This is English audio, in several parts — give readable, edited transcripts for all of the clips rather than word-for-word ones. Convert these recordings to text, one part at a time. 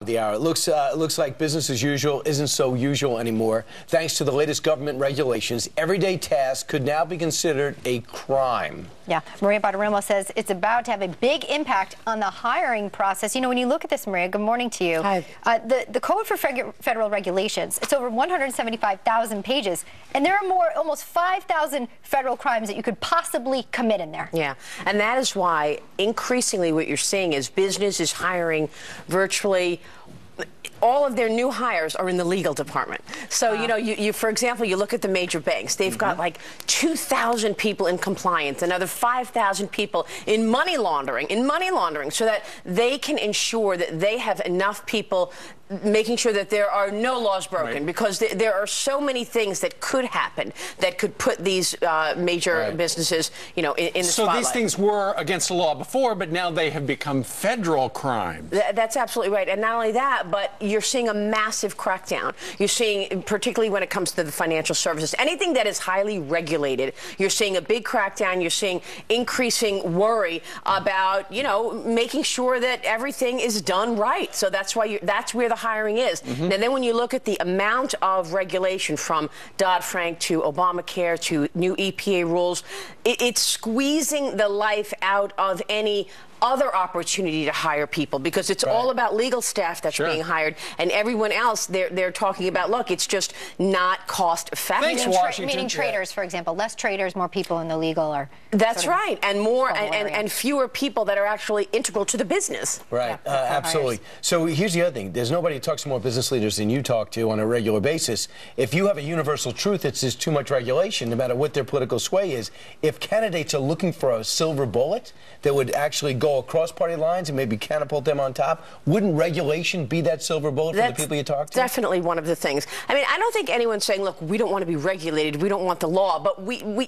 The hour. It looks like business as usual isn't so usual anymore. Thanks to the latest government regulations, everyday tasks could now be considered a crime. Yeah, Maria Bartiromo says it's about to have a big impact on the hiring process. You know, when you look at this, Maria, good morning to you. Hi. The Code for Federal Regulations, it's over 175,000 pages, and there are almost 5,000 federal crimes that you could possibly commit in there. Yeah, and that is why increasingly what you're seeing is business is hiring virtually all of their new hires are in the legal department. So, you know, you for example, you look at the major banks. They've got like 2,000 people in compliance, another 5,000 people in money laundering, so that they can ensure that they have enough people making sure that there are no laws broken, right. Because there are so many things that could happen that could put these major businesses, you know, in the spotlight. So these things were against the law before, but now they have become federal crimes. That's absolutely right. And not only that, but you're seeing a massive crackdown. You're seeing, particularly when it comes to the financial services, anything that is highly regulated, you're seeing a big crackdown. You're seeing increasing worry about, you know, making sure that everything is done right. So that's why that's where the hiring is. And then when you look at the amount of regulation from Dodd-Frank to Obamacare to new EPA rules, it's squeezing the life out of any other opportunity to hire people, because it's all about legal staff that's being hired, and everyone else they're talking about, look, it's just not cost effective. Thanks, Washington. Meaning traders, for example, less traders, more people in the legal are. That's right, and more and fewer people that are actually integral to the business. Right, absolutely. So here's the other thing: there's nobody who talks to more business leaders than you talk to on a regular basis. If you have a universal truth, it's just too much regulation, no matter what their political sway is. If candidates are looking for a silver bullet that would actually go across party lines and maybe catapult them on top, wouldn't regulation be that silver bullet for the people you talk to? Definitely one of the things. I mean, I don't think anyone's saying, look, we don't want to be regulated, we don't want the law, but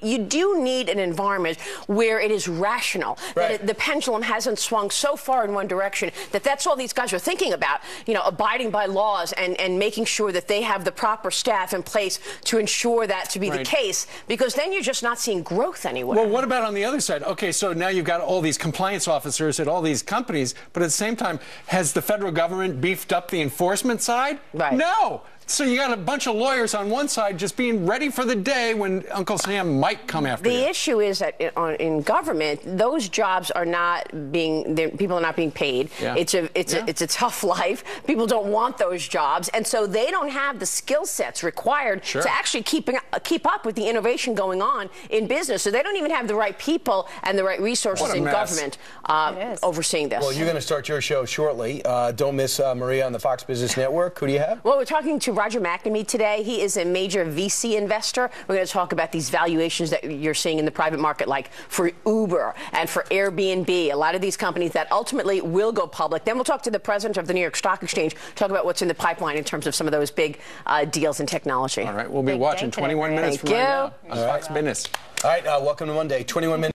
you do need an environment where it is rational, that the pendulum hasn't swung so far in one direction that that's all these guys are thinking about, you know, abiding by laws and making sure that they have the proper staff in place to ensure that to be the case, because then you're just not seeing growth anywhere. Well, what about on the other side? Okay, so now you've got all these compliance officers at all these companies, but at the same time, has the federal government beefed up the enforcement side? Right. No. So you got a bunch of lawyers on one side just being ready for the day when Uncle Sam might come after you. The issue is that in government, those jobs are not being, people are not being paid. It's a tough life. People don't want those jobs, and so they don't have the skill sets required to actually keep up with the innovation going on in business. So they don't even have the right people and the right resources in government overseeing this. Well, you're going to start your show shortly. Don't miss Maria on the Fox Business Network. Who do you have? Well, we're talking to Roger McNamee today. He is a major VC investor. We're going to talk about these valuations that you're seeing in the private market, like for Uber and for Airbnb, a lot of these companies that ultimately will go public. Then we'll talk to the president of the New York Stock Exchange, talk about what's in the pipeline in terms of some of those big deals in technology. All right, we'll be watching 21 minutes from right now on Fox Business. All right, welcome to Monday, 21 minutes.